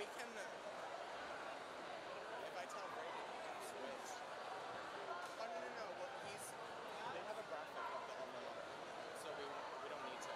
we can, if I tell Brady, we can switch. Oh, no, well, they have a graphic of the alma mater, so we don't need to.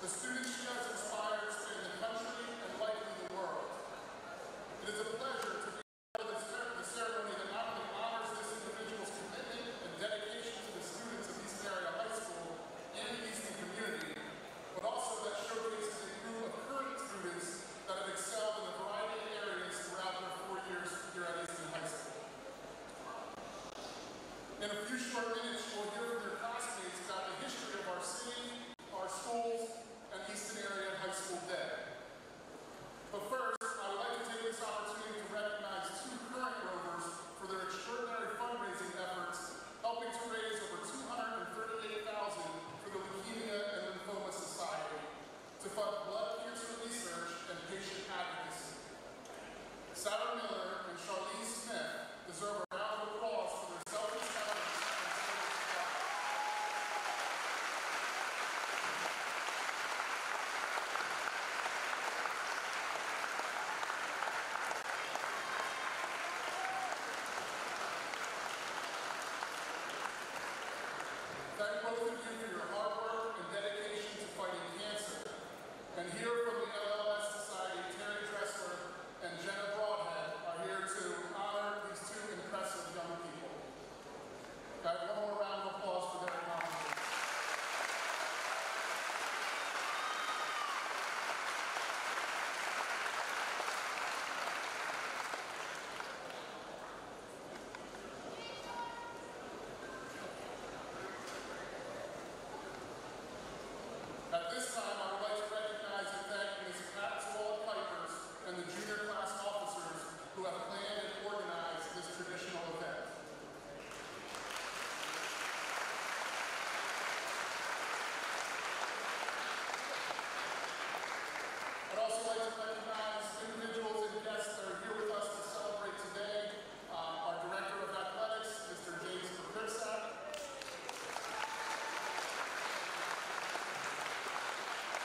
The students she has inspired span the country and likely the world. It is a pleasure to be part of the ceremony that not only honors this individual's commitment and dedication to the students of Easton Area High School and the Easton community, but also that showcases a group of current students that have excelled in a variety of areas throughout their 4 years here at Easton High School. In a few short minutes, you will hear from your classmates about the history of our city, our schools, and Easton Area High School Day. But first, I would like to take this opportunity to recognize 2 current Rovers for their extraordinary fundraising efforts, helping to raise over $238,000 for the Leukemia and Lymphoma Society to fund blood cancer research and patient advocacy. Sarah Miller and Charlize Smith deserve a round of applause for their selfless efforts and service to others. Thank both of you for your hard work and dedication to fighting cancer. And here from the LLS Society, Terry Dressler and Jenna Broadhead are here to honor these 2 impressive young people. Got one more round of applause for their accomplishments. At this time, I would like to recognize and thank Ms. Patswald Pipers and the junior class officers who have planned and organized this traditional event. I'd also like to recognize individuals and guests that are here with us to celebrate today. Our Director of Athletics, Mr. James McCripsack.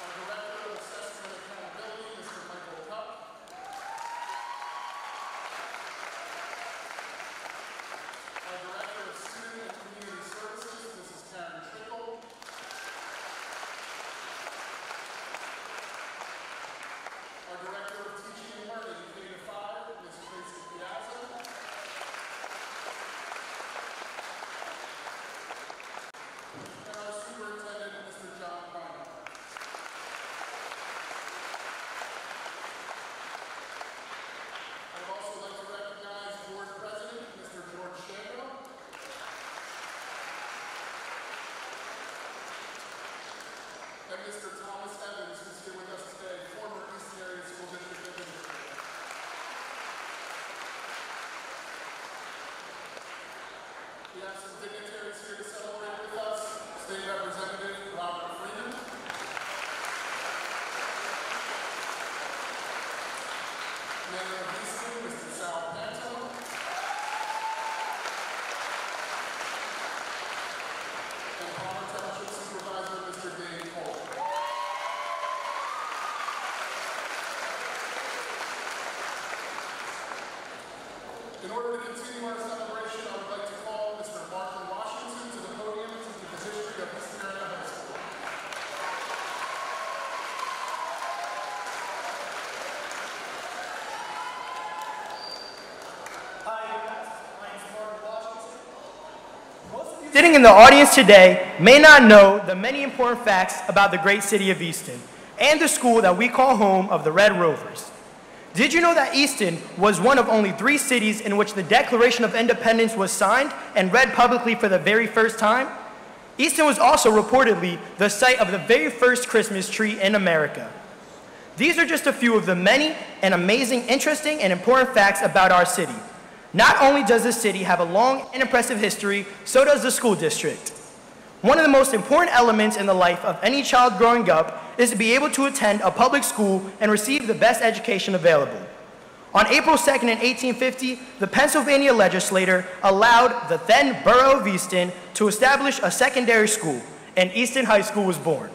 Our Director of Assessment and Accountability, Mr. Michael Cupp. Our Director of Student and Community Services, Mrs. Karen Trickle. Our Director of Teaching and Learning, K-5, Ms. Tracy Piazza. And our Superintendent, Mr. John Conner. I'd also like to recognize Board President, Mr. George Shambo. And Mr. Thomas Evans, who's here with us today, former Easton Area School District Administrator. We have some dignitaries here to celebrate with us. State Representative Robert Freeman. Mayor of Easton, Mr. Sal Panto. And Palmer Township Supervisor, Mr. Dave Cole. In order to continue our celebration, I would like to call Mr. Martin Washington to the podium to give the history of Easton Area High School. Sitting in the audience today may not know the many important facts about the great city of Easton and the school that we call home of the Red Rovers. Did you know that Easton was one of only 3 cities in which the Declaration of Independence was signed and read publicly for the very first time? Easton was also reportedly the site of the very first Christmas tree in America. These are just a few of the many and amazing, interesting, and important facts about our city. Not only does the city have a long and impressive history, so does the school district. One of the most important elements in the life of any child growing up is to be able to attend a public school and receive the best education available. On April 2nd in 1850, the Pennsylvania legislature allowed the then borough of Easton to establish a secondary school, and Easton High School was born.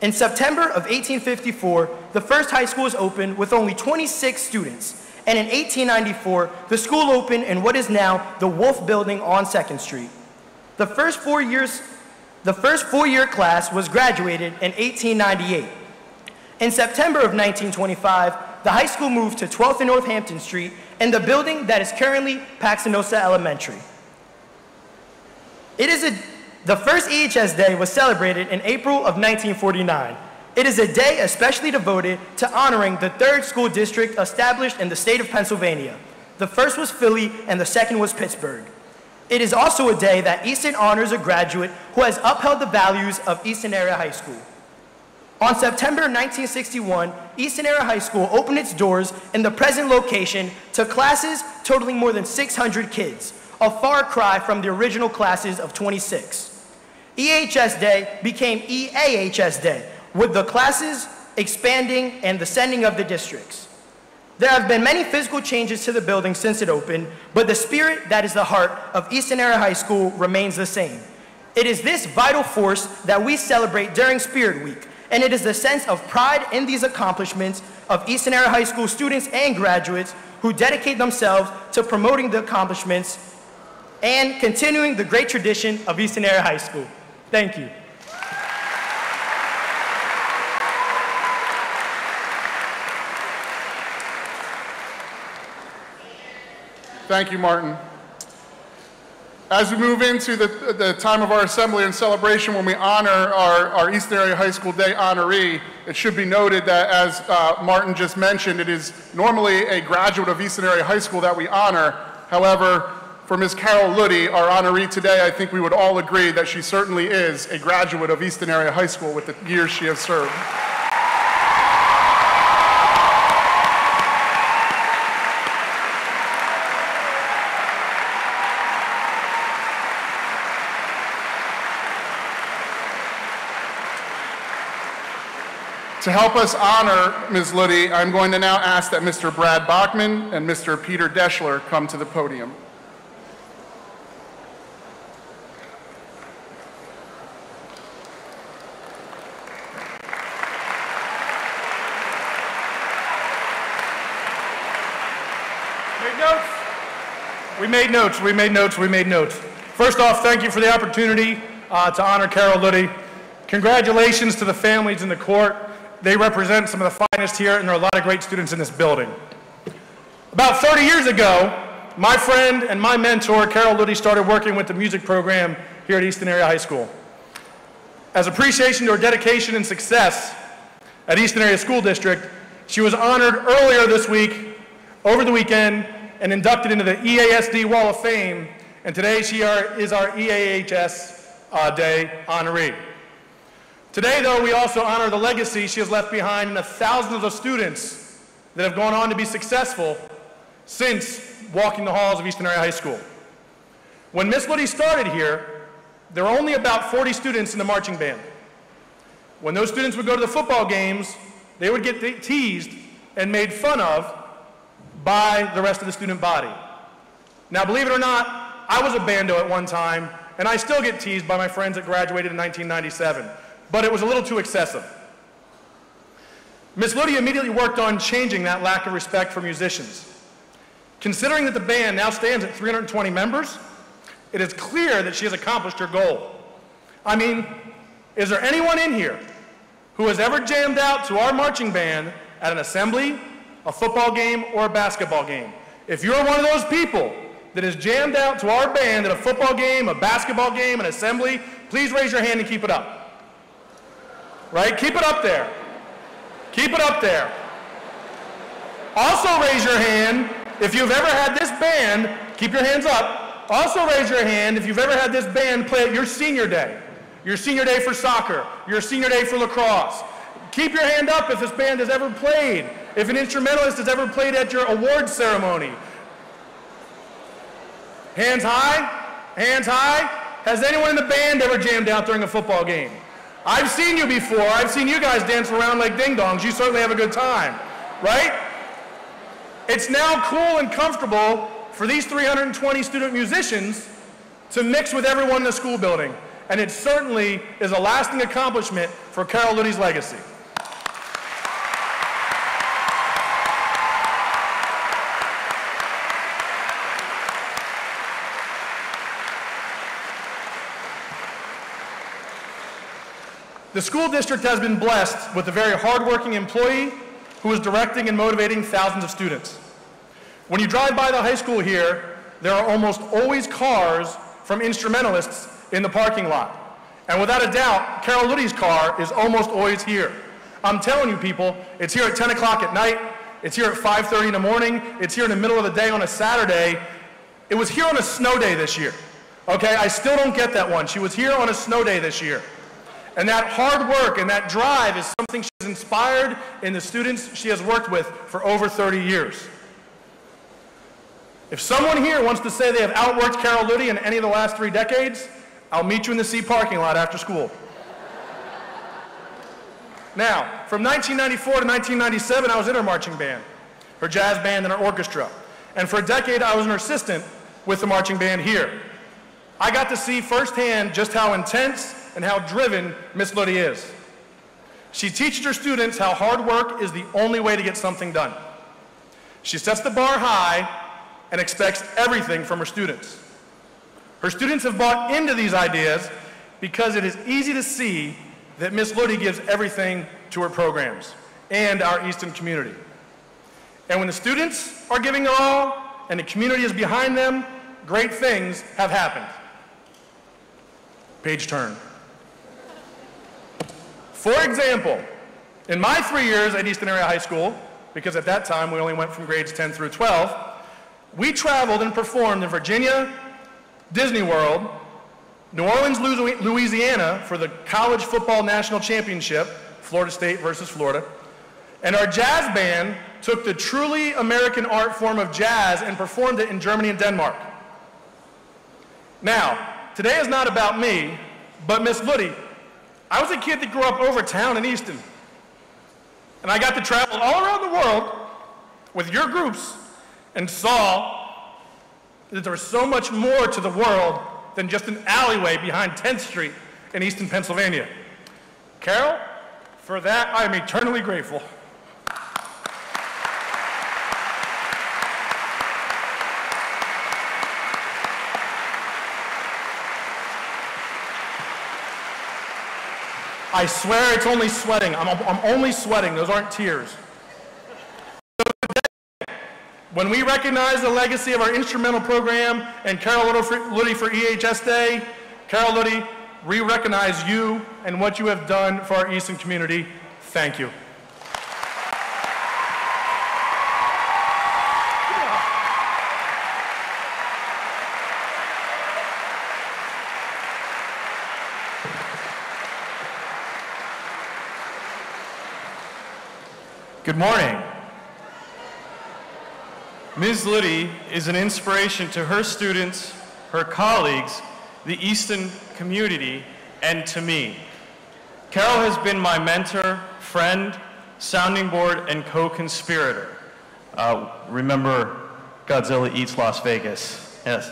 In September of 1854, the first high school was opened with only 26 students, and in 1894, the school opened in what is now the Wolf Building on 2nd Street. The first 4 years The first full-year class was graduated in 1898. In September of 1925, the high school moved to 12th and Northampton Street in the building that is currently Paxenosa Elementary. The first EHS Day was celebrated in April of 1949. It is a day especially devoted to honoring the third school district established in the state of Pennsylvania. The first was Philly and the second was Pittsburgh. It is also a day that Easton honors a graduate who has upheld the values of Easton Area High School. On September 1961, Easton Area High School opened its doors in the present location to classes totaling more than 600 kids, a far cry from the original classes of 26. EHS Day became EAHS Day, with the classes expanding and the sending of the districts. There have been many physical changes to the building since it opened, but the spirit that is the heart of Easton Area High School remains the same. It is this vital force that we celebrate during Spirit Week, and it is the sense of pride in these accomplishments of Easton Area High School students and graduates who dedicate themselves to promoting the accomplishments and continuing the great tradition of Easton Area High School. Thank you. Thank you, Martin. As we move into the time of our assembly and celebration when we honor our Easton Area High School Day honoree, it should be noted that, as Martin just mentioned, it is normally a graduate of Easton Area High School that we honor. However, for Ms. Carol Liddy, our honoree today, I think we would all agree that she certainly is a graduate of Easton Area High School with the years she has served. To help us honor Ms. Liddy, I'm going to now ask that Mr. Brad Bachman and Mr. Peter Deschler come to the podium. We made notes. First off, thank you for the opportunity to honor Carol Liddy. Congratulations to the families in the court. They represent some of the finest here, and there are a lot of great students in this building. About 30 years ago, my friend and my mentor, Carol Liddy, started working with the music program here at Easton Area High School. As appreciation to her dedication and success at Easton Area School District, she was honored earlier this week, over the weekend, and inducted into the EASD Wall of Fame, and today she is our EAHS Day honoree. Today, though, we also honor the legacy she has left behind and the thousands of students that have gone on to be successful since walking the halls of Easton Area High School. When Miss Liddy started here, there were only about 40 students in the marching band. When those students would go to the football games, they would get teased and made fun of by the rest of the student body. Now, believe it or not, I was a bando at one time, and I still get teased by my friends that graduated in 1997, but it was a little too excessive. Ms. Liddy immediately worked on changing that lack of respect for musicians. Considering that the band now stands at 320 members, it is clear that she has accomplished her goal. I mean, is there anyone in here who has ever jammed out to our marching band at an assembly, a football game, or a basketball game? If you're one of those people that is jammed out to our band at a football game, a basketball game, an assembly, please raise your hand and keep it up. Right? Keep it up there. Keep it up there. Also raise your hand if you've ever had this band, keep your hands up. Also raise your hand if you've ever had this band play at your senior day for soccer, your senior day for lacrosse. Keep your hand up if this band has ever played, if an instrumentalist has ever played at your awards ceremony. Hands high, hands high. Has anyone in the band ever jammed out during a football game? I've seen you before. I've seen you guys dance around like ding-dongs. You certainly have a good time, right? It's now cool and comfortable for these 320 student musicians to mix with everyone in the school building. And it certainly is a lasting accomplishment for Carol Liddy's legacy. The school district has been blessed with a very hardworking employee who is directing and motivating thousands of students. When you drive by the high school here, there are almost always cars from instrumentalists in the parking lot. And without a doubt, Carol Liddy's car is almost always here. I'm telling you people, it's here at 10 o'clock at night, it's here at 5:30 in the morning, it's here in the middle of the day on a Saturday. It was here on a snow day this year. Okay, I still don't get that one. She was here on a snow day this year. And that hard work and that drive is something she's inspired in the students she has worked with for over 30 years. If someone here wants to say they have outworked Carol Liddy in any of the last 3 decades, I'll meet you in the C parking lot after school. Now, from 1994 to 1997, I was in her marching band, her jazz band, and her orchestra. And for a decade, I was an assistant with the marching band here. I got to see firsthand just how intense and how driven Miss Liddy is. She teaches her students how hard work is the only way to get something done. She sets the bar high and expects everything from her students. Her students have bought into these ideas because it is easy to see that Miss Liddy gives everything to her programs and our Easton community. And when the students are giving their all and the community is behind them, great things have happened. Page turn. For example, in my 3 years at Easton Area High School, because at that time we only went from grades 10 through 12, we traveled and performed in Virginia, Disney World, New Orleans, Louisiana for the College Football National Championship, Florida State versus Florida, and our jazz band took the truly American art form of jazz and performed it in Germany and Denmark. Now, today is not about me, but Miss Liddy. I was a kid that grew up over town in Easton, and I got to travel all around the world with your groups and saw that there was so much more to the world than just an alleyway behind 10th Street in Easton, Pennsylvania. Carol, for that I am eternally grateful. I swear it's only sweating. I'm only sweating. Those aren't tears. So today, when we recognize the legacy of our instrumental program and Carol Liddy for EHS Day, Carol Liddy, we recognize you and what you have done for our Easton community. Thank you. Good morning. Ms. Liddy is an inspiration to her students, her colleagues, the Easton community, and to me. Carol has been my mentor, friend, sounding board, and co-conspirator. Remember Godzilla Eats Las Vegas? Yes.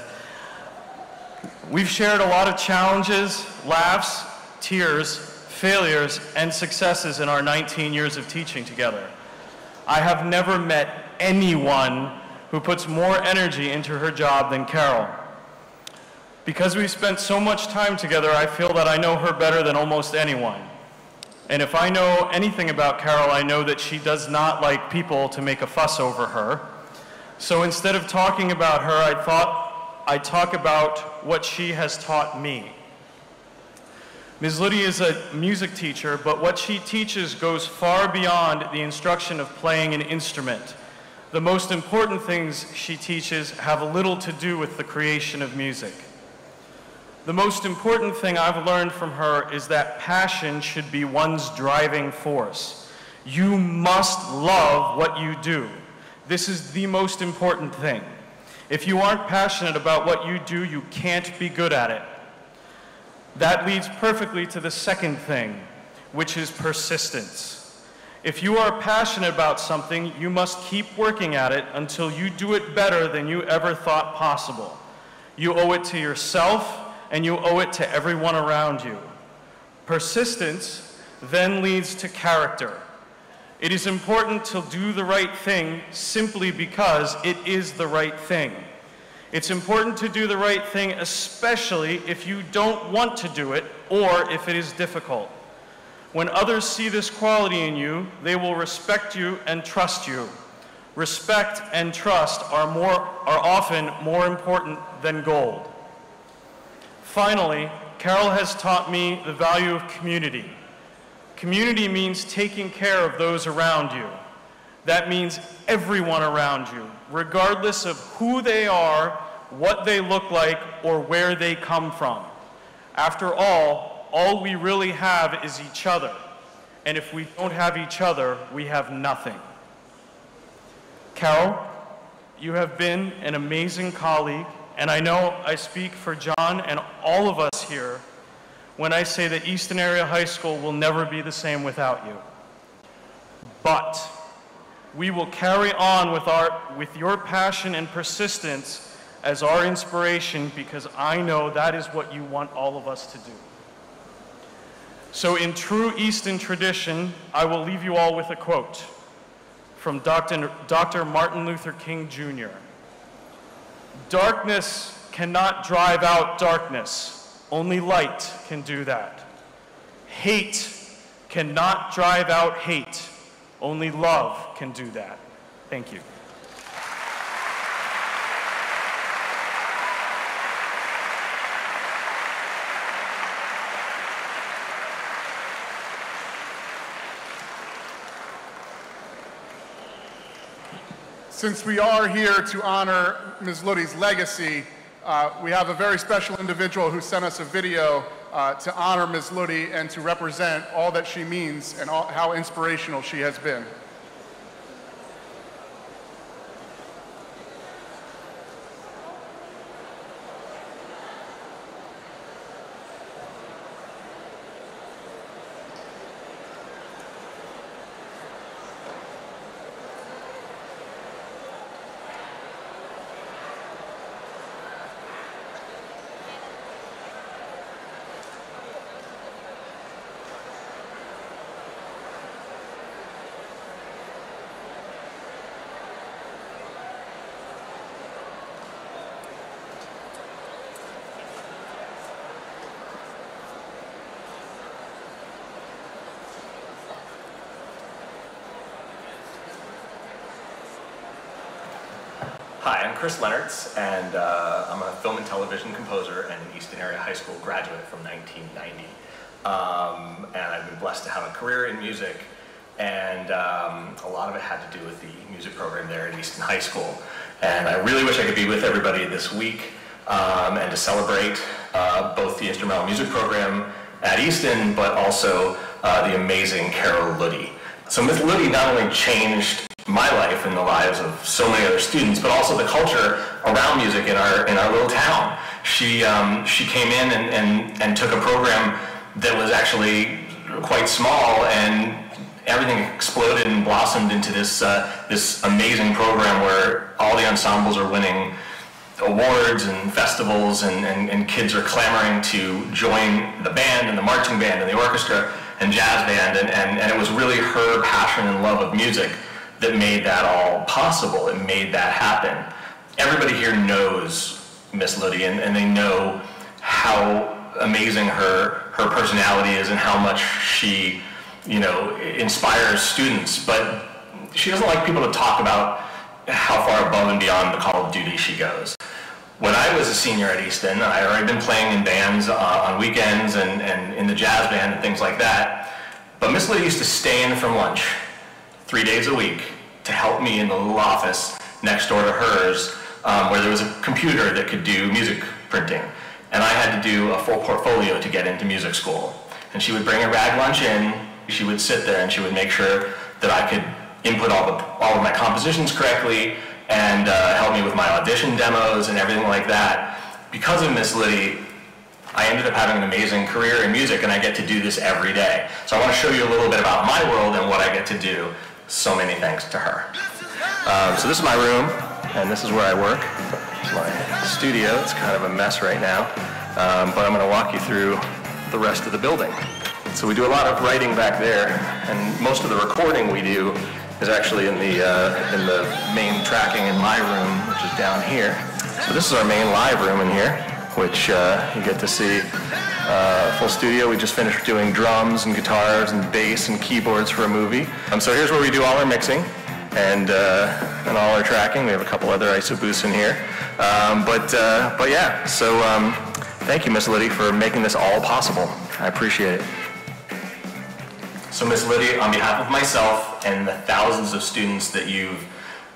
We've shared a lot of challenges, laughs, tears, failures, and successes in our 19 years of teaching together. I have never met anyone who puts more energy into her job than Carol. Because we've spent so much time together, I feel that I know her better than almost anyone. And if I know anything about Carol, I know that she does not like people to make a fuss over her. So instead of talking about her, I thought I'd talk about what she has taught me. Ms. Liddy is a music teacher, but what she teaches goes far beyond the instruction of playing an instrument. The most important things she teaches have little to do with the creation of music. The most important thing I've learned from her is that passion should be one's driving force. You must love what you do. This is the most important thing. If you aren't passionate about what you do, you can't be good at it. That leads perfectly to the second thing, which is persistence. If you are passionate about something, you must keep working at it until you do it better than you ever thought possible. You owe it to yourself, and you owe it to everyone around you. Persistence then leads to character. It is important to do the right thing simply because it is the right thing. It's important to do the right thing, especially if you don't want to do it or if it is difficult. When others see this quality in you, they will respect you and trust you. Respect and trust are often more important than gold. Finally, Carol has taught me the value of community. Community means taking care of those around you. That means everyone around you, regardless of who they are, what they look like, or where they come from. After all we really have is each other. And if we don't have each other, we have nothing. Carol, you have been an amazing colleague, and I know I speak for John and all of us here when I say that Easton Area High School will never be the same without you. But we will carry on with your passion and persistence as our inspiration, because I know that is what you want all of us to do. So in true Easton tradition, I will leave you all with a quote from Dr. Martin Luther King Jr. Darkness cannot drive out darkness. Only light can do that. Hate cannot drive out hate. Only love can do that. Thank you. Since we are here to honor Ms. Liddy's legacy, we have a very special individual who sent us a video to honor Ms. Liddy and to represent all that she means and how inspirational she has been. Hi, I'm Chris Leonards, and I'm a film and television composer and an Easton Area High School graduate from 1990. And I've been blessed to have a career in music, and a lot of it had to do with the music program there at Easton High School. And I really wish I could be with everybody this week and to celebrate both the instrumental music program at Easton, but also the amazing Carol Liddy. So Ms. Liddy not only changed my life and the lives of so many other students, but also the culture around music in our little town. She came in and took a program that was actually quite small, and everything exploded and blossomed into this this amazing program where all the ensembles are winning awards and festivals, and kids are clamoring to join the band and the marching band and the orchestra and jazz band, and it was really her passion and love of music that made that all possible. It made that happen. Everybody here knows Miss Liddy, and they know how amazing her personality is and how much she, inspires students. But she doesn't like people to talk about how far above and beyond the call of duty she goes. When I was a senior at Easton, I had already been playing in bands on weekends and in the jazz band and things like that. But Miss Liddy used to stay in from lunch 3 days a week to help me in the little office next door to hers, where there was a computer that could do music printing. And I had to do a full portfolio to get into music school. And she would bring a rag lunch in, she would sit there and she would make sure that I could input all of my compositions correctly and help me with my audition demos and everything like that. Because of Miss Liddy, I ended up having an amazing career in music, and I get to do this every day. So I want to show you a little bit about my world and what I get to do. So many thanks to her. So this is my room, and this is where I work. It's my studio. It's kind of a mess right now, but I'm going to walk you through the rest of the building. So we do a lot of writing back there, and most of the recording we do is actually in the main tracking in my room, which is down here. So this is our main live room in here, which you get to see full studio. We just finished doing drums and guitars and bass and keyboards for a movie. So here's where we do all our mixing and all our tracking. We have a couple other ISO booths in here. But yeah, so thank you, Miss Liddy, for making this all possible. I appreciate it. So Miss Liddy, on behalf of myself and the thousands of students that you've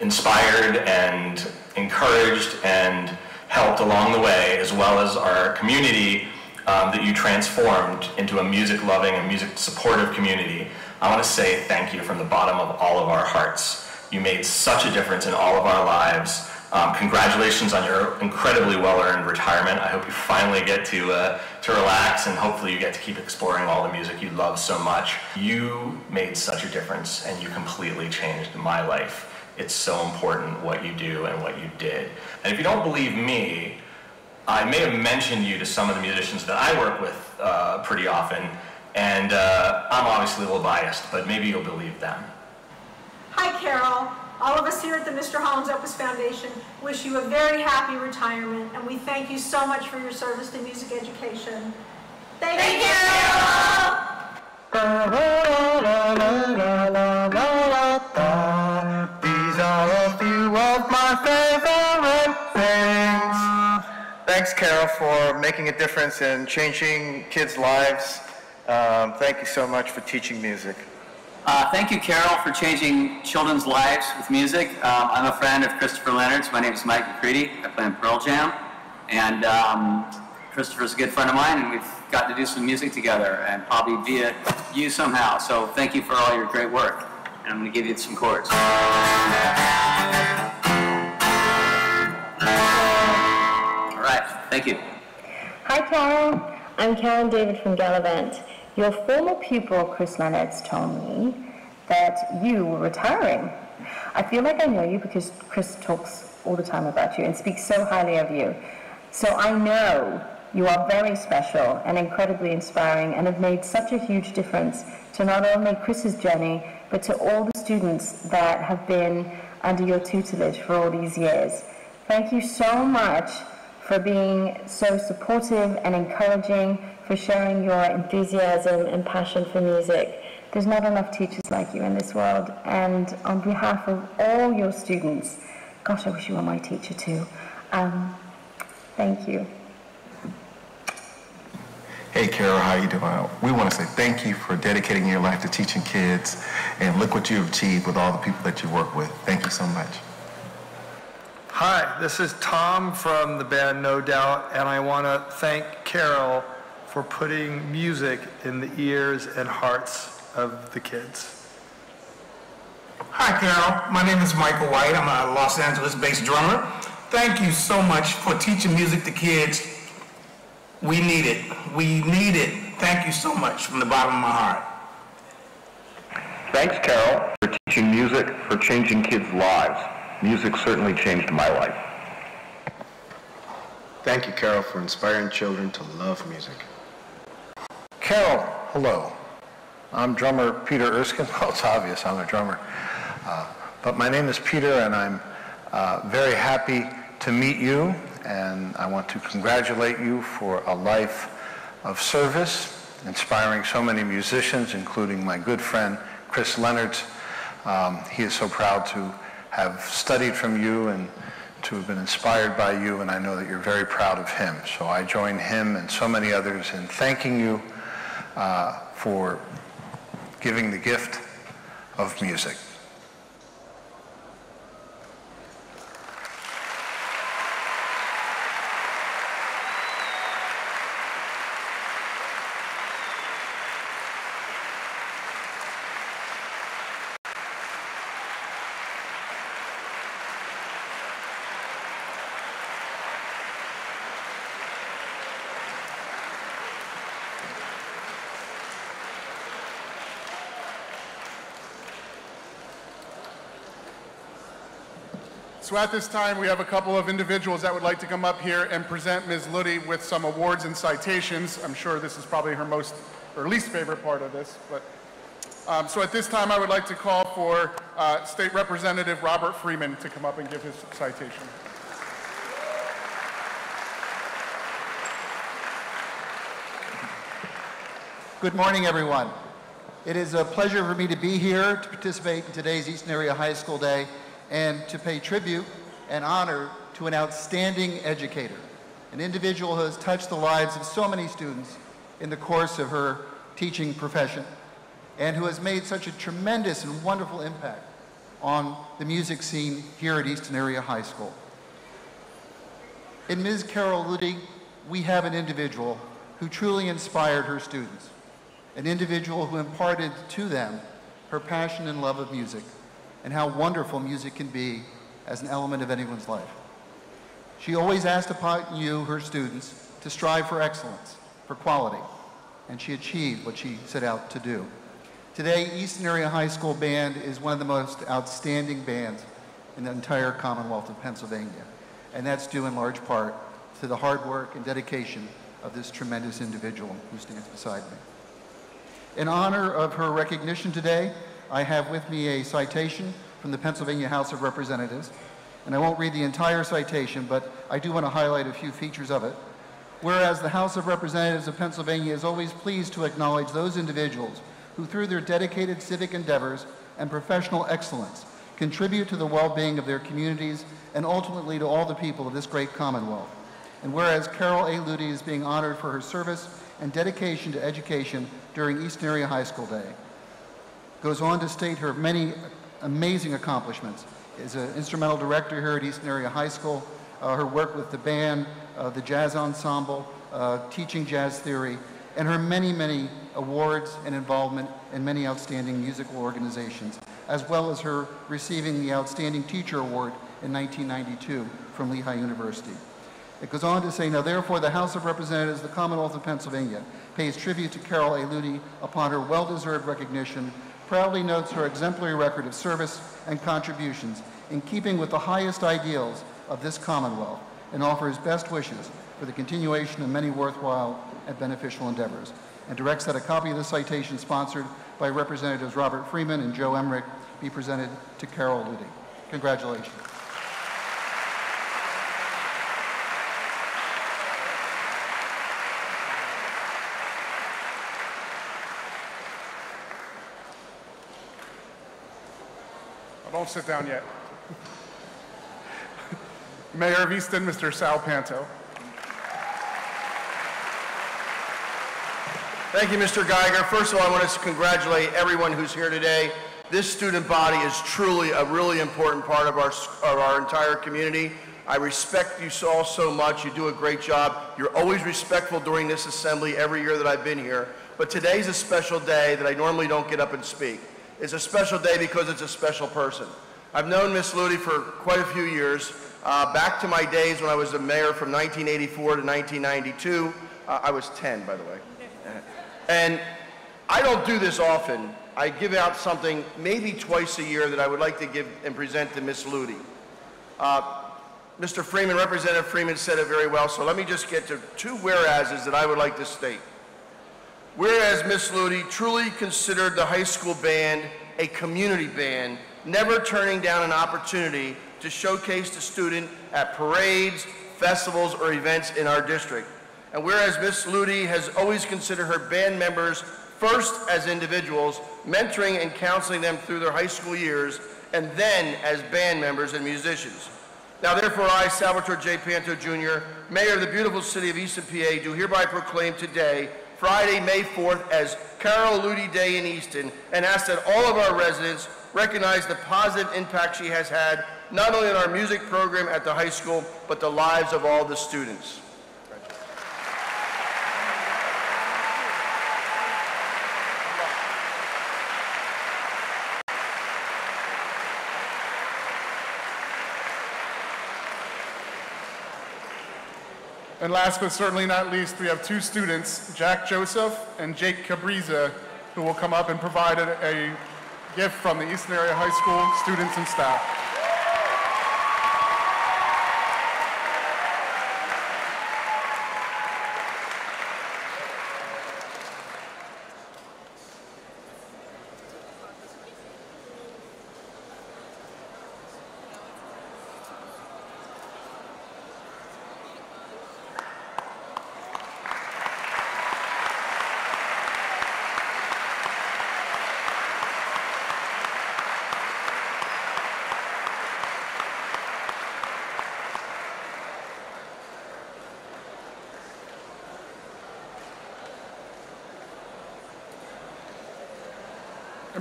inspired and encouraged and helped along the way, as well as our community that you transformed into a music-loving and music-supportive community, I want to say thank you from the bottom of all of our hearts. You made such a difference in all of our lives. Congratulations on your incredibly well-earned retirement. I hope you finally get to relax, and hopefully you get to keep exploring all the music you love so much. You made such a difference, and you completely changed my life. It's so important what you do and what you did. And if you don't believe me, I may have mentioned you to some of the musicians that I work with pretty often, and I'm obviously a little biased, but maybe you'll believe them. Hi, Carol. All of us here at the Mr. Holmes Opus Foundation wish you a very happy retirement, and we thank you so much for your service to music education. Thank you, Carol! These are a few of my favorite things. Thanks, Carol, for making a difference in changing kids' lives. Thank you so much for teaching music. Thank you, Carol, for changing children's lives with music. I'm a friend of Christopher Leonard's. My name is Mike McCready. I play in Pearl Jam. And Christopher's a good friend of mine, and we've got to do some music together, and probably via you somehow. So thank you for all your great work. And I'm going to give you some chords. All right, thank you. Hi, Carol. I'm Karen David from Gallivant. Your former pupil, Chris Leonard's, told me that you were retiring. I feel like I know you because Chris talks all the time about you and speaks so highly of you. So I know you are very special and incredibly inspiring and have made such a huge difference to not only Chris's journey, but to all the students that have been under your tutelage for all these years. Thank you so much for being so supportive and encouraging, for sharing your enthusiasm and passion for music. There's not enough teachers like you in this world, and on behalf of all your students, gosh, I wish you were my teacher too. Thank you. Hey Carol, how you doing? We want to say thank you for dedicating your life to teaching kids, and look what you've achieved with all the people that you work with. Thank you so much. Hi, this is Tom from the band No Doubt, and I want to thank Carol for putting music in the ears and hearts of the kids. Hi, Carol. My name is Michael White. I'm a Los Angeles-based drummer. Thank you so much for teaching music to kids. We need it. We need it. Thank you so much from the bottom of my heart. Thanks, Carol, for teaching music, for changing kids' lives. Music certainly changed my life. Thank you, Carol, for inspiring children to love music. Carol, hello. I'm drummer Peter Erskine. Well, it's obvious I'm a drummer. But my name is Peter, and I'm very happy to meet you, and I want to congratulate you for a life of service, inspiring so many musicians, including my good friend Chris Leonard. He is so proud to have studied from you and to have been inspired by you, and I know that you're very proud of him. So I join him and so many others in thanking you for giving the gift of music. So at this time, we have a couple of individuals that would like to come up here and present Ms. Liddy with some awards and citations. I'm sure this is probably her most or least favorite part of this. But so at this time, I would like to call for State Representative Robert Freeman to come up and give his citation. Good morning, everyone. It is a pleasure for me to be here to participate in today's Easton Area High School Day and to pay tribute and honor to an outstanding educator, an individual who has touched the lives of so many students in the course of her teaching profession, and who has made such a tremendous and wonderful impact on the music scene here at Easton Area High School. In Ms. Carol Liddy, we have an individual who truly inspired her students, an individual who imparted to them her passion and love of music, and how wonderful music can be as an element of anyone's life. She always asked upon you, her students, to strive for excellence, for quality, and she achieved what she set out to do. Today, Easton Area High School Band is one of the most outstanding bands in the entire Commonwealth of Pennsylvania, and that's due in large part to the hard work and dedication of this tremendous individual who stands beside me. In honor of her recognition today, I have with me a citation from the Pennsylvania House of Representatives, and I won't read the entire citation, but I do want to highlight a few features of it. Whereas the House of Representatives of Pennsylvania is always pleased to acknowledge those individuals who, through their dedicated civic endeavors and professional excellence, contribute to the well-being of their communities and ultimately to all the people of this great Commonwealth. And whereas Carol A. Liddy is being honored for her service and dedication to education during Easton Area High School Day, goes on to state her many amazing accomplishments. Is an instrumental director here at Easton Area High School, her work with the band, the jazz ensemble, teaching jazz theory, and her many, many awards and involvement in many outstanding musical organizations, as well as her receiving the Outstanding Teacher Award in 1992 from Lehigh University. It goes on to say, now therefore the House of Representatives of the Commonwealth of Pennsylvania pays tribute to Carol A. Liddy upon her well-deserved recognition, proudly notes her exemplary record of service and contributions in keeping with the highest ideals of this Commonwealth, and offers best wishes for the continuation of many worthwhile and beneficial endeavors, and directs that a copy of the citation sponsored by Representatives Robert Freeman and Joe Emmerich be presented to Carol Liddy. Congratulations. Don't sit down yet. Mayor of Easton, Mr. Sal Panto. Thank you, Mr. Geiger. First of all, I want to congratulate everyone who's here today. This student body is truly a really important part of our entire community. I respect you all so much. You do a great job. You're always respectful during this assembly every year that I've been here. But today's a special day that I normally don't get up and speak. It's a special day because it's a special person. I've known Miss Liddy for quite a few years, back to my days when I was the mayor from 1984 to 1992. I was 10, by the way. And I don't do this often. I give out something maybe twice a year that I would like to give and present to Miss Liddy. Mr. Freeman, Representative Freeman said it very well, so let me just get to two whereases that I would like to state. Whereas Miss Liddy truly considered the high school band a community band, never turning down an opportunity to showcase the student at parades, festivals, or events in our district. And whereas Miss Liddy has always considered her band members first as individuals, mentoring and counseling them through their high school years, and then as band members and musicians. Now therefore I, Salvatore J. Panto Jr., Mayor of the beautiful city of Easton, PA, do hereby proclaim today, Friday, May 4th, as Carol Liddy Day in Easton, and ask that all of our residents recognize the positive impact she has had, not only on our music program at the high school, but the lives of all the students. And last but certainly not least, we have two students, Jack Joseph and Jake Cabriza, who will come up and provide a gift from the Easton Area High School students and staff.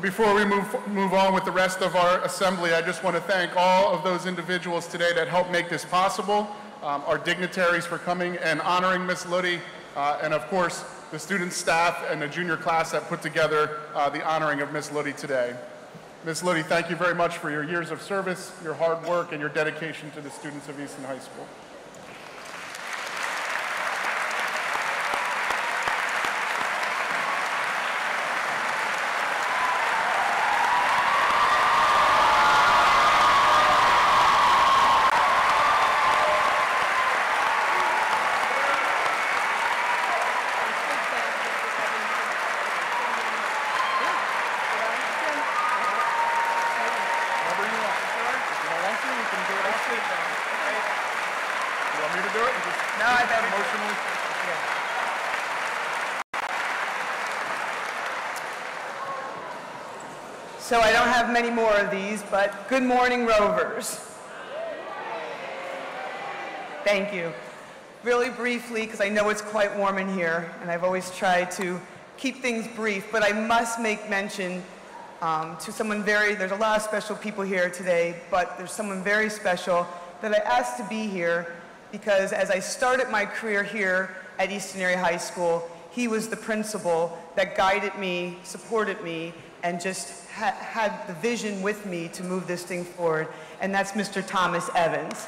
And before we move on with the rest of our assembly, I just want to thank all of those individuals today that helped make this possible, our dignitaries for coming and honoring Miss Liddy, and of course, the student staff and the junior class that put together the honoring of Miss Liddy today. Miss Liddy, thank you very much for your years of service, your hard work, and your dedication to the students of Easton High School. So I don't have many more of these, but good morning, Rovers. Thank you. Really briefly, because I know it's quite warm in here, and I've always tried to keep things brief, but I must make mention to someone there's a lot of special people here today, but there's someone very special that I asked to be here because as I started my career here at Easton Area High School, he was the principal that guided me, supported me, and just had the vision with me to move this thing forward, and that's Mr. Thomas Evans.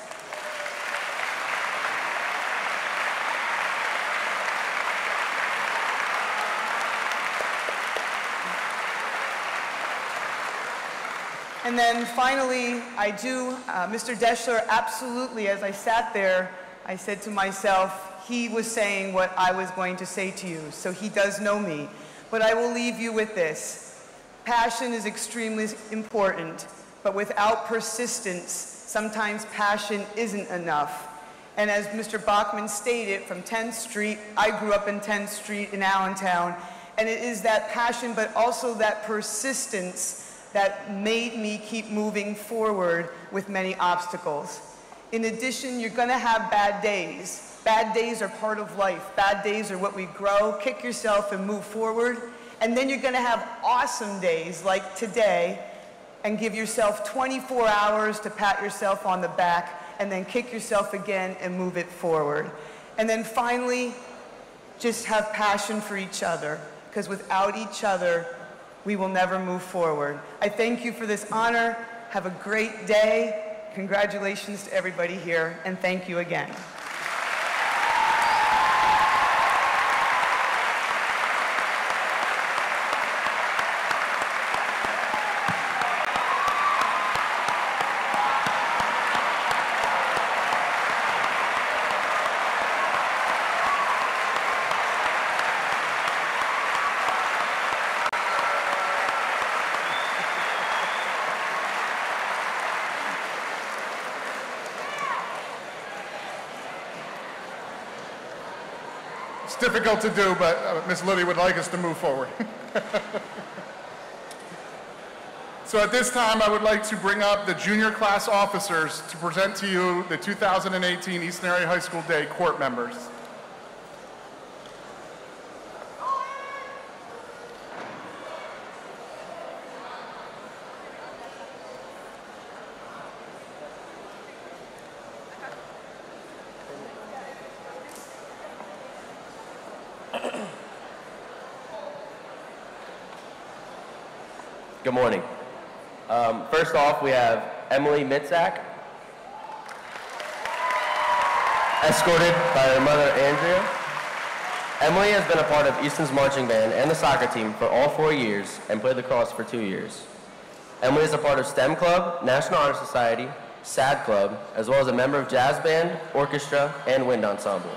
And then finally, Mr. Deschler, absolutely, as I sat there, I said to myself, he was saying what I was going to say to you, so he does know me. But I will leave you with this. Passion is extremely important, but without persistence, sometimes passion isn't enough. And as Mr. Bachman stated, from 10th Street, I grew up in 10th Street in Allentown, and it is that passion, but also that persistence that made me keep moving forward with many obstacles. In addition, you're gonna have bad days. Bad days are part of life. Bad days are what we grow. Kick yourself and move forward. And then you're gonna have awesome days like today and give yourself 24 hours to pat yourself on the back and then kick yourself again and move it forward. And then finally, just have passion for each other, because without each other, we will never move forward. I thank you for this honor. Have a great day. Congratulations to everybody here, and thank you again. It's difficult to do, but Ms. Liddy would like us to move forward. So at this time, I would like to bring up the junior class officers to present to you the 2018 Easton Area High School Day court members. Good morning. First off, we have Emily Mitzak, escorted by her mother, Andrea. Emily has been a part of Easton's marching band and the soccer team for all 4 years and played lacrosse for 2 years. Emily is a part of STEM Club, National Honor Society, SAD Club, as well as a member of jazz band, orchestra, and wind ensemble.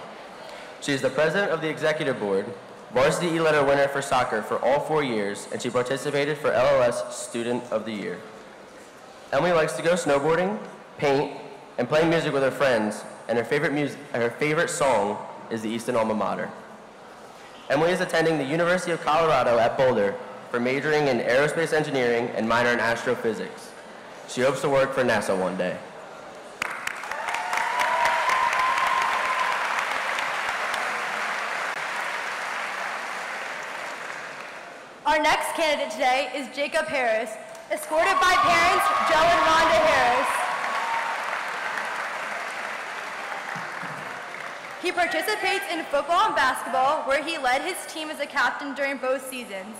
She is the president of the executive board, varsity E-letter winner for soccer for all 4 years, and she participated for LLS Student of the Year. Emily likes to go snowboarding, paint, and play music with her friends, and her favorite song is the Easton Alma Mater. Emily is attending the University of Colorado at Boulder for majoring in aerospace engineering and minor in astrophysics. She hopes to work for NASA one day. Our next candidate today is Jacob Harris, escorted by parents Joe and Rhonda Harris. He participates in football and basketball, where he led his team as a captain during both seasons.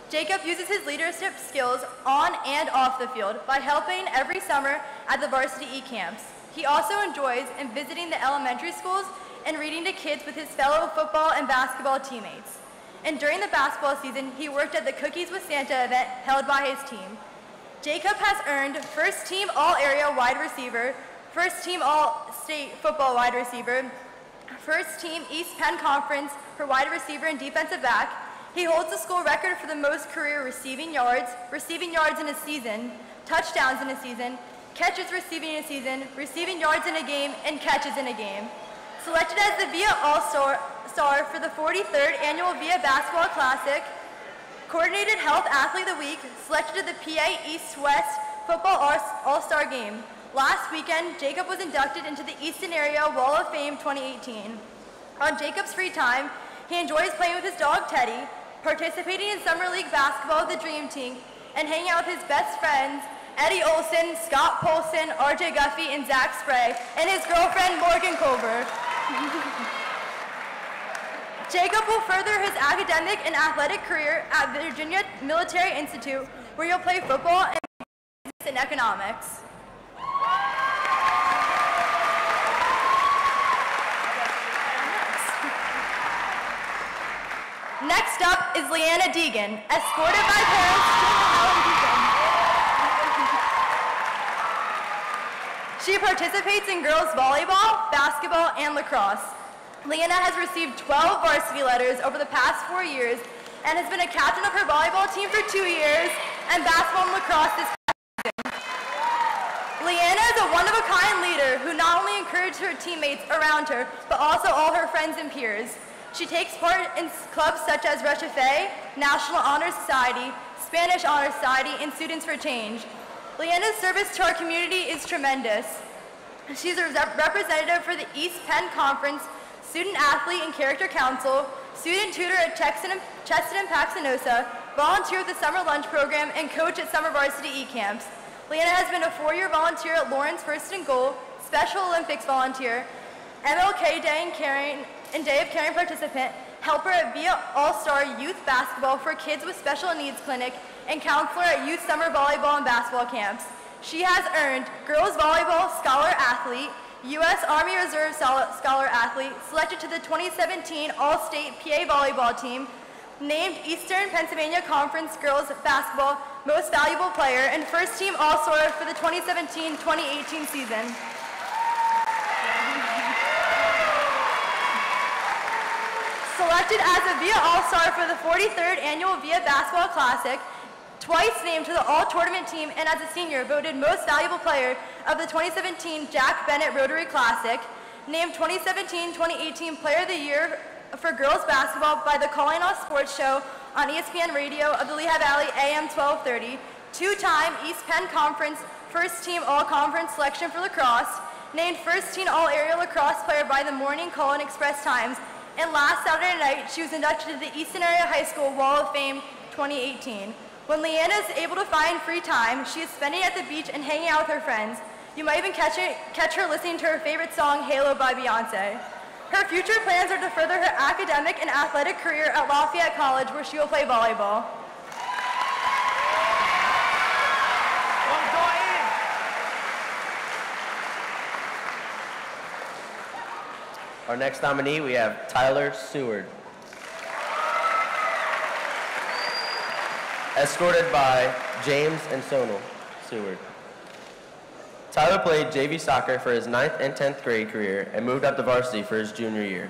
Jacob uses his leadership skills on and off the field by helping every summer at the varsity E-camps. He also enjoys in visiting the elementary schools and reading to kids with his fellow football and basketball teammates. And during the basketball season, he worked at the Cookies with Santa event held by his team. Jacob has earned First Team All-Area Wide Receiver, First Team All-State Football Wide Receiver, First Team East Penn Conference for wide receiver and defensive back. He holds the school record for the most career receiving yards in a season, touchdowns in a season, catches receiving in a season, receiving yards in a game, and catches in a game. Selected as the VIA All-Star for the 43rd Annual VIA Basketball Classic, Coordinated Health Athlete of the Week, selected to the PA East-West Football All-Star Game. Last weekend, Jacob was inducted into the Easton Area Wall of Fame 2018. On Jacob's free time, he enjoys playing with his dog Teddy, participating in Summer League Basketball with the Dream Team, and hanging out with his best friends, Eddie Olson, Scott Polson, RJ Guffey, and Zach Spray, and his girlfriend, Morgan Culver. Jacob will further his academic and athletic career at Virginia Military Institute, where he'll play football and business and economics. Next up is Leanna Deegan, escorted by parents Helen Deegan. She participates in girls volleyball, basketball, and lacrosse. Leanna has received 12 varsity letters over the past 4 years and has been a captain of her volleyball team for 2 years and basketball and lacrosse this past season. Leanna is a one-of-a-kind leader who not only encourages her teammates around her, but also all her friends and peers. She takes part in clubs such as Rechauffe, National Honor Society, Spanish Honor Society, and Students for Change. Leanna's service to our community is tremendous. She's a representative for the East Penn Conference, Student Athlete and Character Council, student tutor at Cheston and Paxenosa, volunteer with the Summer Lunch Program, and coach at Summer Varsity E-Camps. Leanna has been a 4-year volunteer at Lawrence First and Goal, Special Olympics volunteer, MLK Day and Day of Caring participant, helper at VIA All-Star Youth Basketball for Kids with Special Needs Clinic, and counselor at Youth Summer Volleyball and Basketball Camps. She has earned Girls Volleyball Scholar Athlete, U.S. Army Reserve Scholar Athlete, selected to the 2017 All-State PA Volleyball Team, named Eastern Pennsylvania Conference Girls Basketball Most Valuable Player, and First Team All-Star for the 2017-2018 season. Selected as a VIA All-Star for the 43rd Annual VIA Basketball Classic, twice named to the All-Tournament team, and as a senior, voted Most Valuable Player of the 2017 Jack Bennett Rotary Classic, named 2017-2018 Player of the Year for Girls Basketball by the Calling All Sports Show on ESPN Radio of the Lehigh Valley AM 1230, two-time East Penn Conference First Team All-Conference selection for lacrosse, named First Team All-Area Lacrosse Player by the Morning Call and Express Times, and last Saturday night, she was inducted to the Easton Area High School Wall of Fame 2018. When Leanna is able to find free time, she is spending it at the beach and hanging out with her friends. You might even catch her listening to her favorite song, Halo by Beyonce. Her future plans are to further her academic and athletic career at Lafayette College, where she will play volleyball. Our next nominee, we have Tyler Seward, escorted by James and Sonal Seward. Tyler played JV soccer for his 9th and 10th grade career and moved up to varsity for his junior year.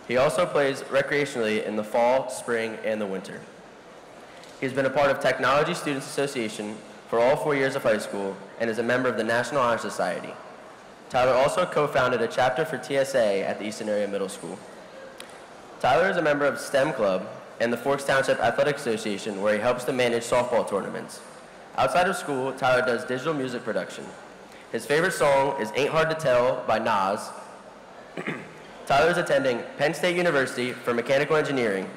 He also plays recreationally in the fall, spring, and the winter. He's been a part of Technology Students Association for all 4 years of high school and is a member of the National Honor Society. Tyler also co-founded a chapter for TSA at the Easton Area Middle School. Tyler is a member of STEM Club and the Forks Township Athletic Association, where he helps to manage softball tournaments. Outside of school, Tyler does digital music production. His favorite song is Ain't Hard to Tell by Nas. Tyler is attending Penn State University for mechanical engineering.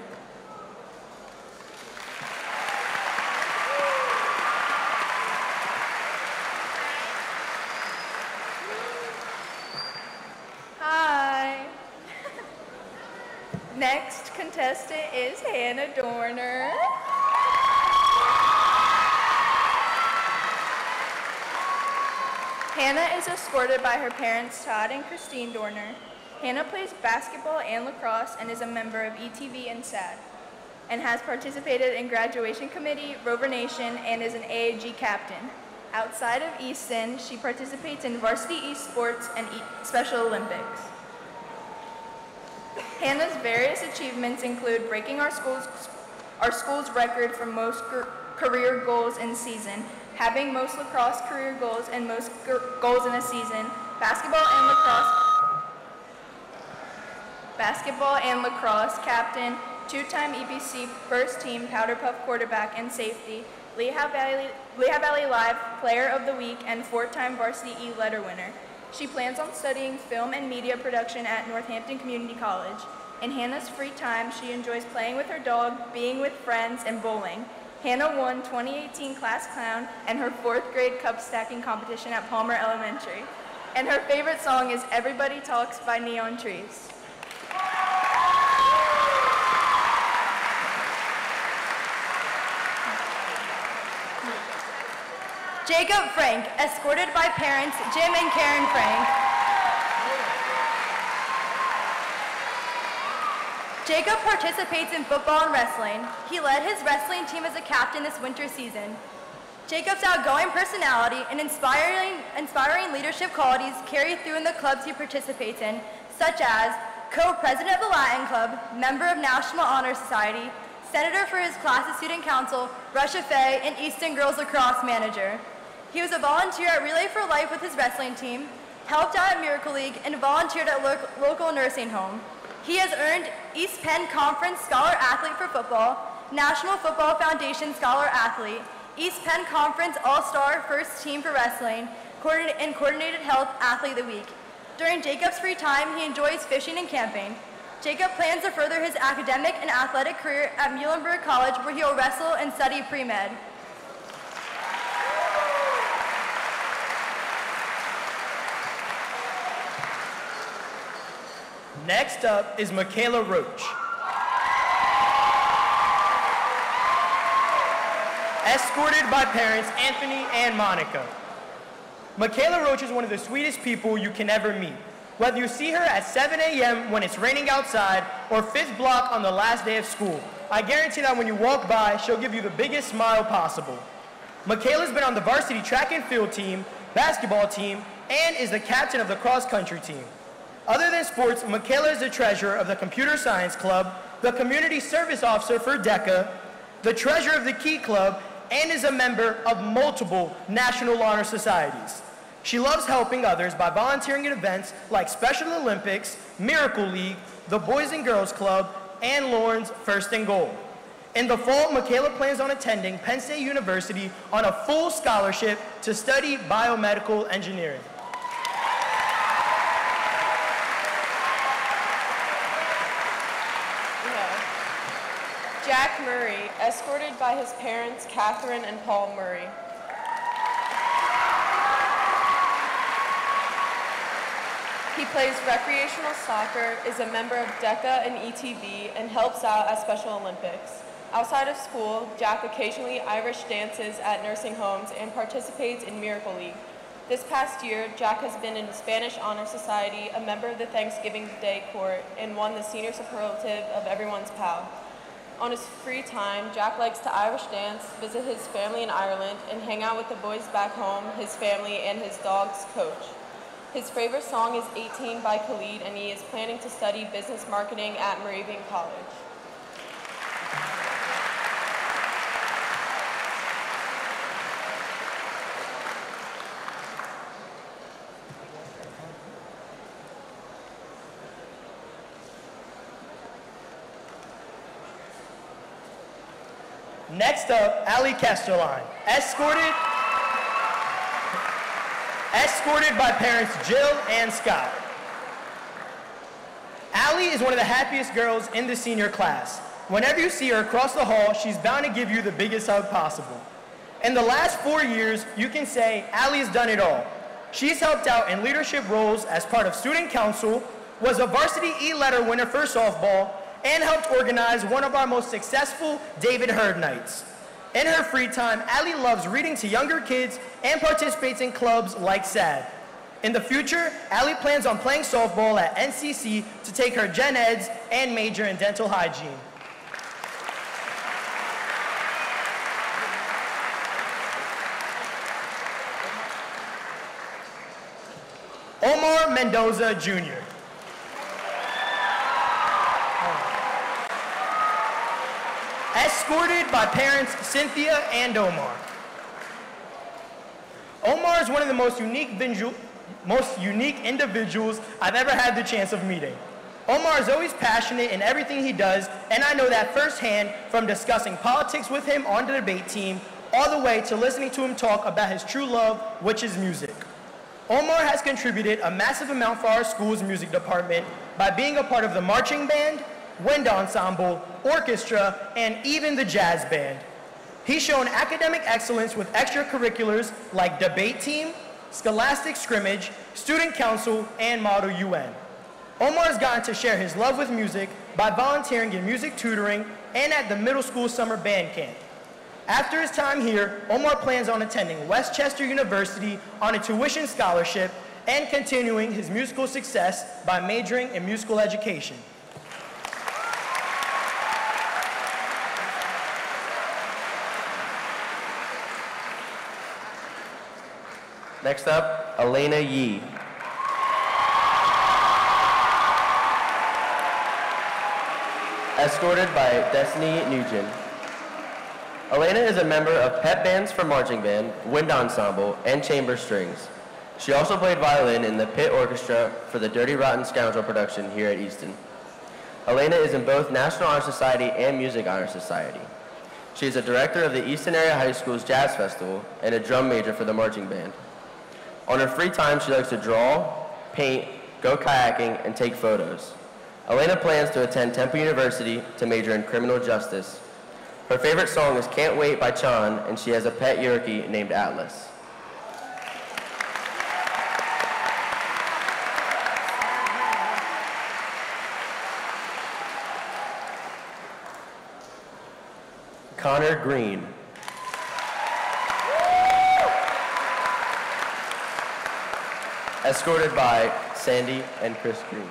Next contestant is Hannah Dorner. Hannah is escorted by her parents, Todd and Christine Dorner. Hannah plays basketball and lacrosse and is a member of ETV and SAD, and has participated in Graduation Committee, Rover Nation, and is an AAG captain. Outside of Easton, she participates in varsity esports and Special Olympics. Hannah's various achievements include breaking our school's record for most career goals in season, having most lacrosse career goals and most goals in a season, basketball and lacrosse captain, two-time EBC first team powder puff quarterback and safety, Lehigh Valley Live Player of the Week, and four-time varsity E-letter winner. She plans on studying film and media production at Northampton Community College. In Hannah's free time, she enjoys playing with her dog, being with friends, and bowling. Hannah won 2018 Class Clown and her 4th grade cup stacking competition at Palmer Elementary. And her favorite song is Everybody Talks by Neon Trees. Jacob Frank, escorted by parents Jim and Karen Frank. Jacob participates in football and wrestling. He led his wrestling team as a captain this winter season. Jacob's outgoing personality and inspiring leadership qualities carry through in the clubs he participates in, such as co-president of the Latin Club, member of National Honor Society, senator for his class's student council, Russia Fay, and Easton Girls Lacrosse manager. He was a volunteer at Relay for Life with his wrestling team, helped out at Miracle League, and volunteered at local nursing home. He has earned East Penn Conference Scholar Athlete for football, National Football Foundation Scholar Athlete, East Penn Conference All-Star First Team for Wrestling, and Coordinated Health Athlete of the Week. During Jacob's free time, he enjoys fishing and camping. Jacob plans to further his academic and athletic career at Muhlenberg College, where he will wrestle and study pre-med. Next up is Michaela Roach. Escorted by parents Anthony and Monica. Michaela Roach is one of the sweetest people you can ever meet. Whether you see her at 7 a.m. when it's raining outside or 5th block on the last day of school, I guarantee that when you walk by, she'll give you the biggest smile possible. Michaela's been on the varsity track and field team, basketball team, and is the captain of the cross-country team. Other than sports, Michaela is the treasurer of the Computer Science Club, the Community Service Officer for DECA, the treasurer of the Key Club, and is a member of multiple National Honor Societies. She loves helping others by volunteering at events like Special Olympics, Miracle League, the Boys and Girls Club, and Lauren's First and Goal. In the fall, Michaela plans on attending Penn State University on a full scholarship to study biomedical engineering. Jack Murray, escorted by his parents, Catherine and Paul Murray. He plays recreational soccer, is a member of DECA and ETV, and helps out at Special Olympics. Outside of school, Jack occasionally Irish dances at nursing homes and participates in Miracle League. This past year, Jack has been in the Spanish Honor Society, a member of the Thanksgiving Day Court, and won the senior superlative of Everyone's Pal. On his free time, Jack likes to Irish dance, visit his family in Ireland, and hang out with the boys back home, his family, and his dog's coach. His favorite song is 18 by Khalid, and he is planning to study business marketing at Moravian College. Next up, Ali Kesterline, escorted by parents Jill and Scott. Ali is one of the happiest girls in the senior class. Whenever you see her across the hall, she's bound to give you the biggest hug possible. In the last 4 years, you can say Ali's done it all. She's helped out in leadership roles as part of student council, was a varsity E-letter winner for softball, and helped organize one of our most successful David Hurd nights. In her free time, Allie loves reading to younger kids and participates in clubs like SAD. In the future, Allie plans on playing softball at NCC to take her gen eds and major in dental hygiene. Omar Mendoza, Jr. Escorted by parents Cynthia and Omar. Omar is one of the most unique individuals I've ever had the chance of meeting. Omar is always passionate in everything he does, and I know that firsthand from discussing politics with him on the debate team, all the way to listening to him talk about his true love, which is music. Omar has contributed a massive amount for our school's music department by being a part of the marching band, wind ensemble, orchestra, and even the jazz band. He's shown academic excellence with extracurriculars like debate team, scholastic scrimmage, student council, and Model UN. Omar has gotten to share his love with music by volunteering in music tutoring and at the middle school summer band camp. After his time here, Omar plans on attending Westchester University on a tuition scholarship and continuing his musical success by majoring in musical education. Next up, Elena Yee. Escorted by Destiny Nugent. Elena is a member of pep bands for marching band, wind ensemble, and chamber strings. She also played violin in the pit orchestra for the Dirty Rotten Scoundrel production here at Easton. Elena is in both National Honor Society and Music Honor Society. She is a director of the Easton Area High School's Jazz Festival and a drum major for the marching band. On her free time, she likes to draw, paint, go kayaking, and take photos. Elena plans to attend Temple University to major in criminal justice. Her favorite song is Can't Wait by Chan, and she has a pet Yorkie named Atlas. Connor Green. Escorted by Sandy and Chris Green.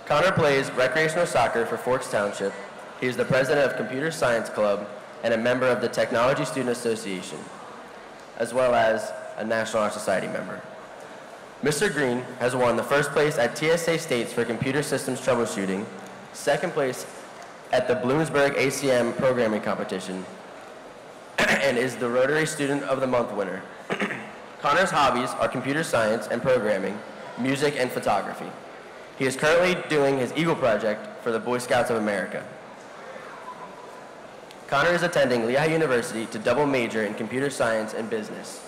Connor plays recreational soccer for Forks Township. He is the president of Computer Science Club and a member of the Technology Student Association, as well as a National Honor Society member. Mr. Green has won the first place at TSA States for computer systems troubleshooting, second place at the Bloomsburg ACM programming competition, and is the Rotary Student of the Month winner. Connor's hobbies are computer science and programming, music, and photography. He is currently doing his Eagle Project for the Boy Scouts of America. Connor is attending Lehigh University to double major in computer science and business.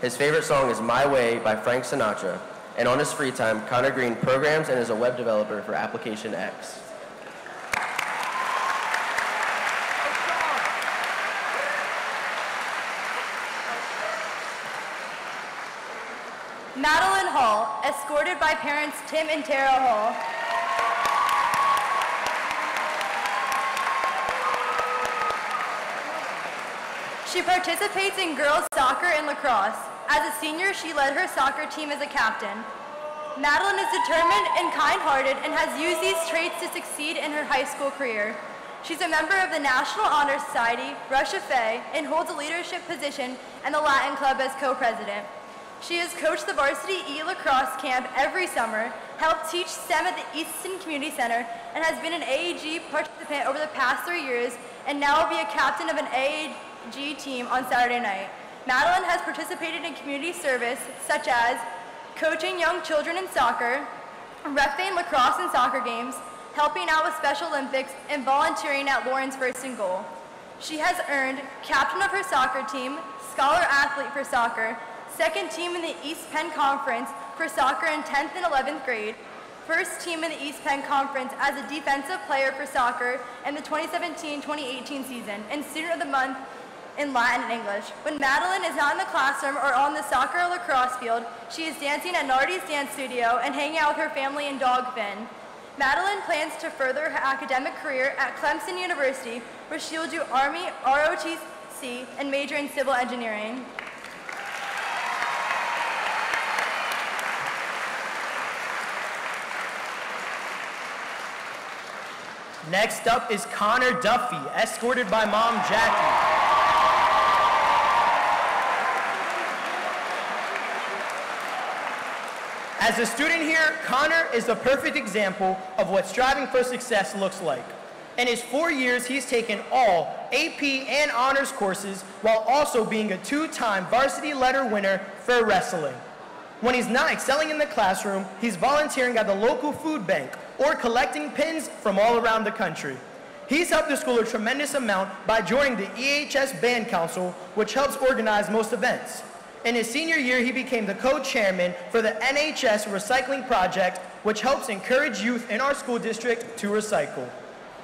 His favorite song is My Way by Frank Sinatra, and on his free time, Connor Green programs and is a web developer for Application X. Madeline Hall, escorted by parents Tim and Tara Hall. She participates in girls soccer and lacrosse. As a senior, she led her soccer team as a captain. Madeline is determined and kind-hearted and has used these traits to succeed in her high school career. She's a member of the National Honor Society, Russia Fe, and holds a leadership position in the Latin Club as co-president. She has coached the varsity lacrosse camp every summer, helped teach STEM at the Easton Community Center, and has been an AAG participant over the past 3 years, and now will be a captain of an AAG team on Saturday night. Madeline has participated in community service, such as coaching young children in soccer, reffing lacrosse and soccer games, helping out with Special Olympics, and volunteering at Lawrence First and Goal. She has earned captain of her soccer team, scholar athlete for soccer, second team in the East Penn Conference for soccer in 10th and 11th grade, first team in the East Penn Conference as a defensive player for soccer in the 2017-2018 season, and student of the month in Latin and English. When Madeline is not in the classroom or on the soccer or lacrosse field, she is dancing at Nardi's Dance Studio and hanging out with her family and dog Finn. Madeline plans to further her academic career at Clemson University, where she will do Army ROTC and major in civil engineering. Next up is Connor Duffy, escorted by Mom Jackie. As a student here, Connor is the perfect example of what striving for success looks like. In his 4 years, he's taken all AP and honors courses while also being a 2-time varsity letter winner for wrestling. When he's not excelling in the classroom, he's volunteering at the local food bank or collecting pins from all around the country. He's helped the school a tremendous amount by joining the EHS Band Council, which helps organize most events. In his senior year, he became the co-chairman for the NHS Recycling Project, which helps encourage youth in our school district to recycle.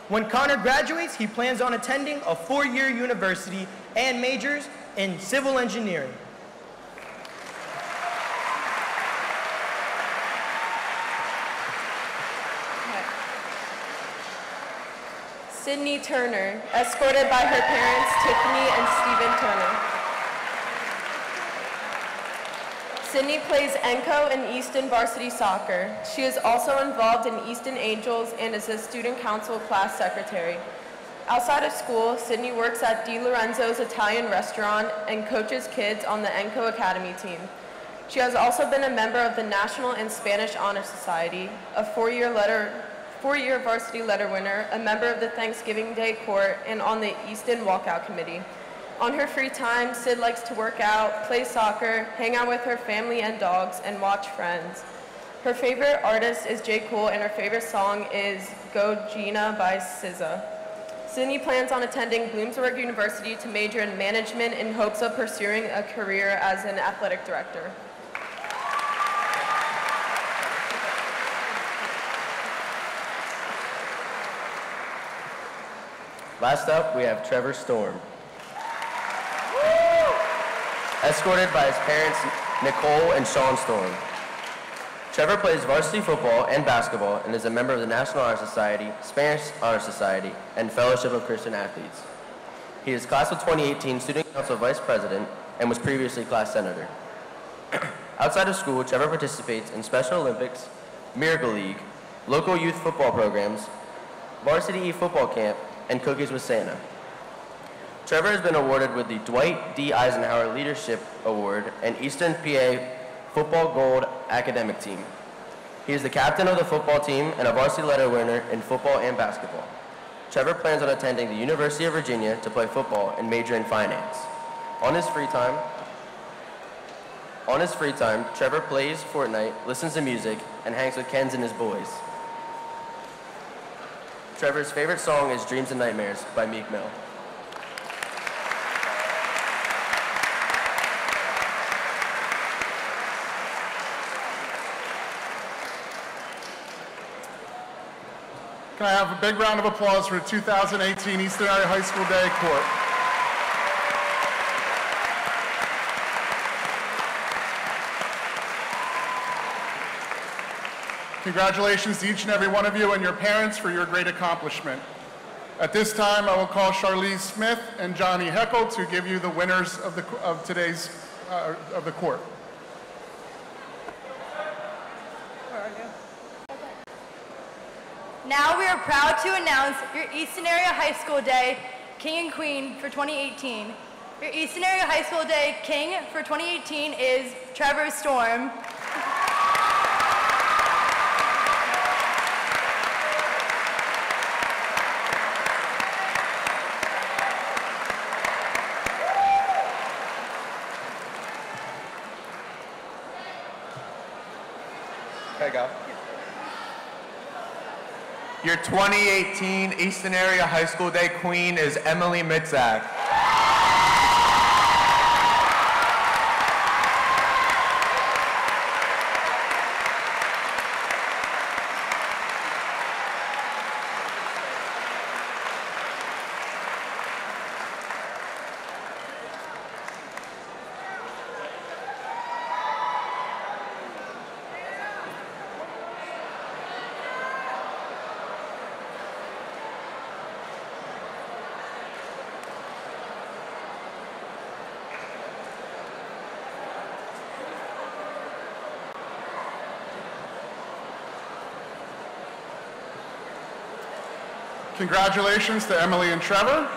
When Connor graduates, he plans on attending a 4-year university and majors in civil engineering. Sydney Turner, escorted by her parents, Tiffany and Stephen Turner. Sydney plays Enco and Easton varsity soccer. She is also involved in Easton Angels and is a student council class secretary. Outside of school, Sydney works at Di Lorenzo's Italian restaurant and coaches kids on the Enco Academy team. She has also been a member of the National and Spanish Honor Society, a 4-year varsity letter winner, a member of the Thanksgiving Day Court, and on the Easton Walkout Committee. On her free time, Sid likes to work out, play soccer, hang out with her family and dogs, and watch Friends. Her favorite artist is J. Cole, and her favorite song is Go Gina by SZA. Sydney plans on attending Bloomsburg University to major in management in hopes of pursuing a career as an athletic director. Last up, we have Trevor Storm. Escorted by his parents, Nicole and Sean Storm. Trevor plays varsity football and basketball and is a member of the National Honor Society, Spanish Honor Society, and Fellowship of Christian Athletes. He is Class of 2018 Student Council Vice President and was previously Class Senator. Outside of school, Trevor participates in Special Olympics, Miracle League, local youth football programs, Varsity E football camp, and Cookies with Santa. Trevor has been awarded with the Dwight D. Eisenhower Leadership Award and Eastern PA Football Gold Academic Team. He is the captain of the football team and a varsity letter winner in football and basketball. Trevor plans on attending the University of Virginia to play football and major in finance. On his free time, Trevor plays Fortnite, listens to music, and hangs with Kens and his boys. Trevor's favorite song is Dreams and Nightmares by Meek Mill. Can I have a big round of applause for the 2018 Easton Area High School Day Court? Congratulations to each and every one of you and your parents for your great accomplishment. At this time, I will call Charlize Smith and Johnny Heckel to give you the winners of the court. Now we are proud to announce your Easton Area High School Day King and Queen for 2018. Your Easton Area High School Day King for 2018 is Trevor Storm. Okay, go. Your 2018 Easton Area High School Day Queen is Emily Mitzak. Congratulations to Emily and Trevor.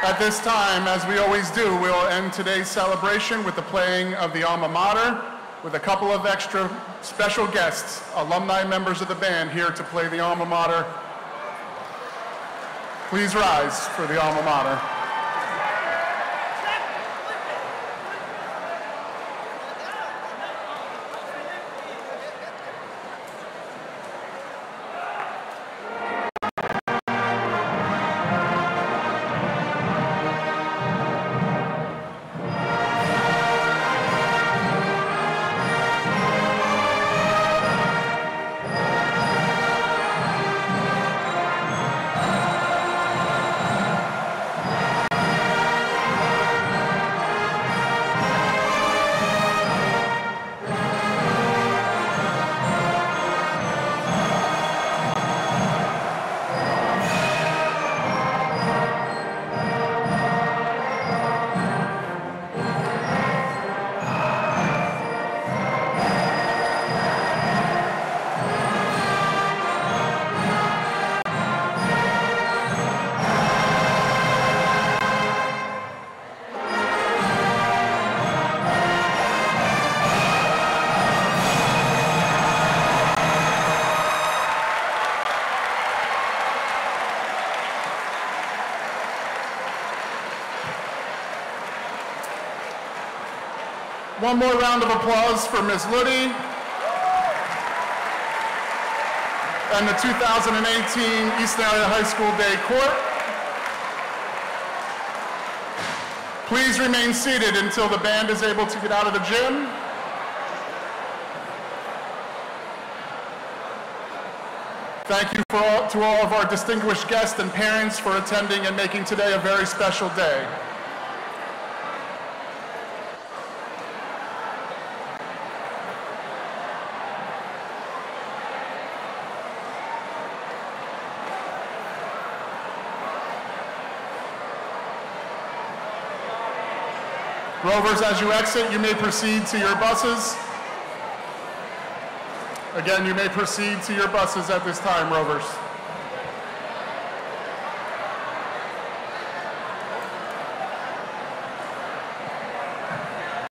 At this time, as we always do, we'll end today's celebration with the playing of the alma mater with a couple of extra special guests, alumni members of the band here to play the alma mater. Please rise for the alma mater. One more round of applause for Ms. Liddy and the 2018 Easton Area High School Day Court. Please remain seated until the band is able to get out of the gym. Thank you to all of our distinguished guests and parents for attending and making today a very special day. Rovers, as you exit, you may proceed to your buses. Again, you may proceed to your buses at this time, Rovers.